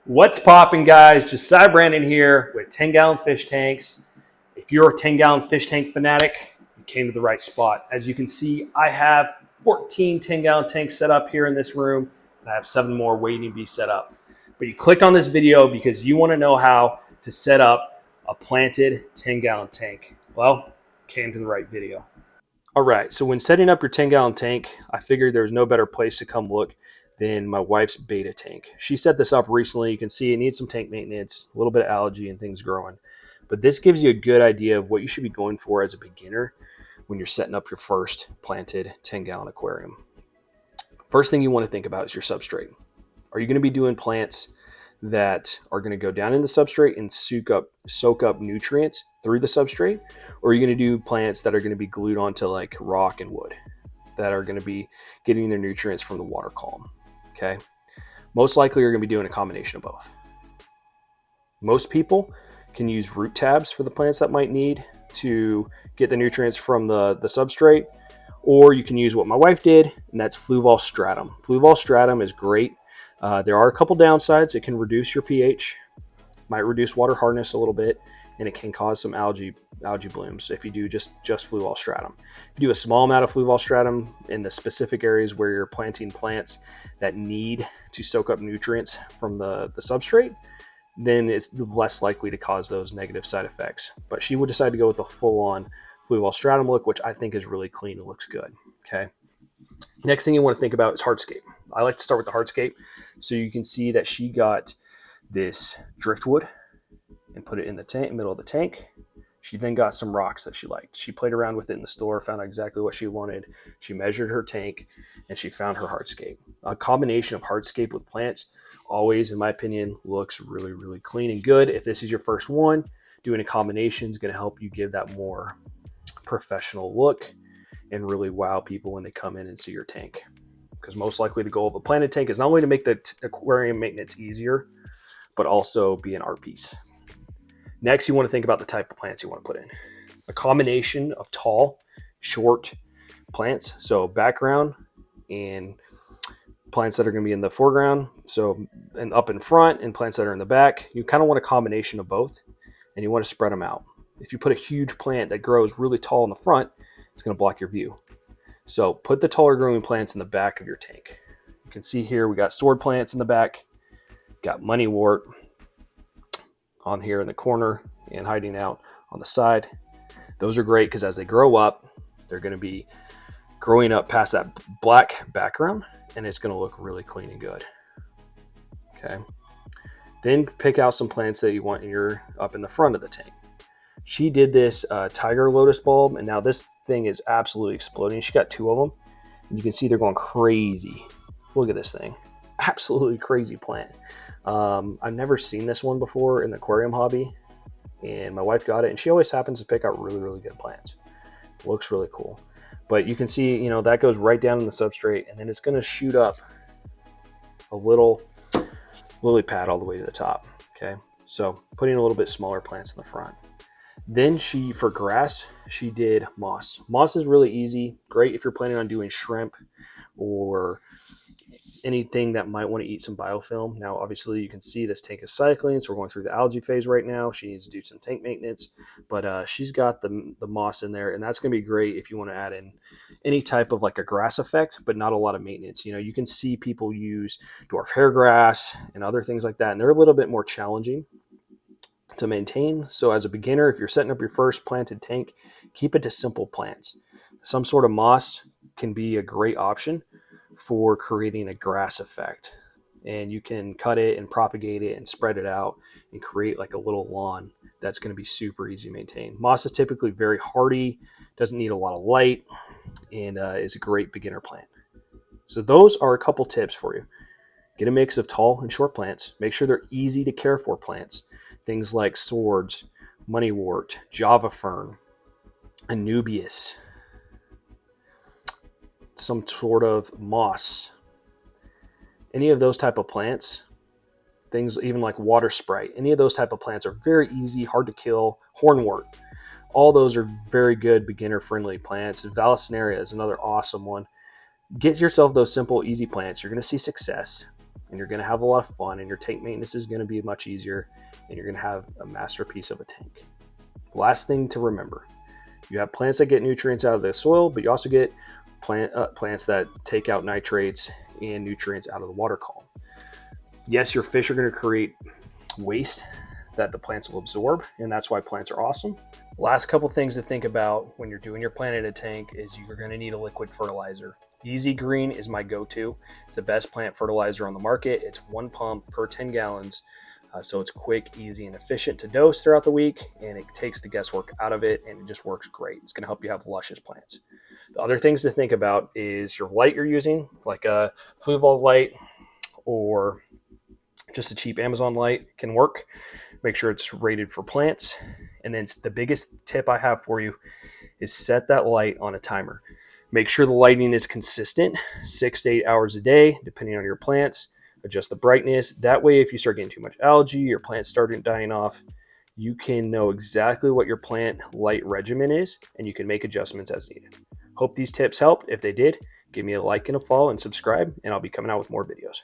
What's popping, guys? Josiah Brandon here with 10-gallon fish tanks. If you're a 10-gallon fish tank fanatic, you came to the right spot. As you can see, I have 14 10-gallon tanks set up here in this room, and I have 7 more waiting to be set up. But you clicked on this video because you want to know how to set up a planted 10-gallon tank. Well, came to the right video. All right, so when setting up your 10-gallon tank, I figured there was no better place to come look than my wife's beta tank. She set this up recently. You can see it needs some tank maintenance, a little bit of algae and things growing. But this gives you a good idea of what you should be going for as a beginner when you're setting up your first planted 10-gallon aquarium. First thing you want to think about is your substrate. Are you going to be doing plants that are going to go down in the substrate and soak up nutrients through the substrate? Or are you going to do plants that are going to be glued onto like rock and wood that are going to be getting their nutrients from the water column? Okay. Most likely you're going to be doing a combination of both. Most people can use root tabs for the plants that might need to get the nutrients from the substrate, or you can use what my wife did, and that's Fluval Stratum. Fluval Stratum is great. There are a couple downsides. It can reduce your pH, might reduce water hardness a little bit, and it can cause some algae blooms if you do just Fluval Stratum. If you do a small amount of Fluval Stratum in the specific areas where you're planting plants that need to soak up nutrients from the substrate, then it's less likely to cause those negative side effects. But she would decide to go with the full-on Fluval Stratum look, which I think is really clean and looks good. Okay. Next thing you want to think about is Hardscape. I like to start with the Hardscape. So you can see that she got this driftwood and put it in the tank, middle of the tank. She then got some rocks that she liked. She played around with it in the store, found out exactly what she wanted. She measured her tank, and she found her hardscape. A combination of hardscape with plants always, in my opinion, looks really, really clean and good. If this is your first one, doing a combination is going to help you give that more professional look and really wow people when they come in and see your tank. Because most likely the goal of a planted tank is not only to make the aquarium maintenance easier, but also be an art piece. Next, you want to think about the type of plants you want to put in. A combination of tall, short plants, so background, and plants that are going to be in the foreground, so and up in front, and plants that are in the back. You kind of want a combination of both, and you want to spread them out. If you put a huge plant that grows really tall in the front, it's going to block your view. So put the taller growing plants in the back of your tank. You can see here we got sword plants in the back, got moneywort on here in the corner and hiding out on the side. Those are great because as they grow up, they're going to be growing up past that black background, and it's going to look really clean and good. Okay. Then pick out some plants that you want up in the front of the tank. She did this tiger lotus bulb, and now this thing is absolutely exploding. She got 2 of them, and you can see they're going crazy. Look at this thing. Absolutely crazy plant. I've never seen this one before in the aquarium hobby, and my wife got it, and she always happens to pick out really, really good plants. Looks really cool. But you can see, that goes right down in the substrate, and then it's going to shoot up a little lily pad all the way to the top. Okay, so putting a little bit smaller plants in the front. Then for grass, she did moss. Moss is really easy, great if you're planning on doing shrimp or anything that might want to eat some biofilm. Now, obviously, you can see this tank is cycling, so we're going through the algae phase right now. She needs to do some tank maintenance, but she's got the moss in there, and that's going to be great if you want to add in any type of like a grass effect, but not a lot of maintenance. You can see people use dwarf hair grass and other things like that, and they're a little bit more challenging to maintain. So as a beginner, if you're setting up your first planted tank, keep it to simple plants. Some sort of moss can be a great option for creating a grass effect, and you can cut it and propagate it and spread it out and create like a little lawn that's going to be super easy to maintain. Moss is typically very hardy, doesn't need a lot of light, and is a great beginner plant. So those are a couple tips for you. Get a mix of tall and short plants. Make sure they're easy to care for plants. Things like swords, moneywort, java fern, anubias, some sort of moss, any of those type of plants, things even like water sprite, any of those type of plants are very easy, hard to kill. Hornwort, all those are very good beginner friendly plants. And Vallisneria is another awesome one. Get yourself those simple, easy plants. You're going to see success. and you're going to have a lot of fun, and your tank maintenance is going to be much easier, and you're going to have a masterpiece of a tank. Last thing to remember, you have plants that get nutrients out of the soil, but you also get plants that take out nitrates and nutrients out of the water column. Yes, your fish are going to create waste that the plants will absorb, and that's why plants are awesome. Last couple things to think about when you're doing your plant in a tank is you're going to need a liquid fertilizer. Easy Green is my go-to. It's the best plant fertilizer on the market. It's 1 pump per 10 gallons. So it's quick, easy, and efficient to dose throughout the week, and it takes the guesswork out of it, and it just works great. It's going to help you have luscious plants. The other things to think about is your light you're using, like a Fluval light or just a cheap Amazon light can work. Make sure it's rated for plants. And then the biggest tip I have for you is set that light on a timer. Make sure the lighting is consistent, 6 to 8 hours a day, depending on your plants. Adjust the brightness. That way, if you start getting too much algae, your plants start dying off, you can know exactly what your plant light regimen is, and you can make adjustments as needed. Hope these tips helped. If they did, give me a like and a follow and subscribe, and I'll be coming out with more videos.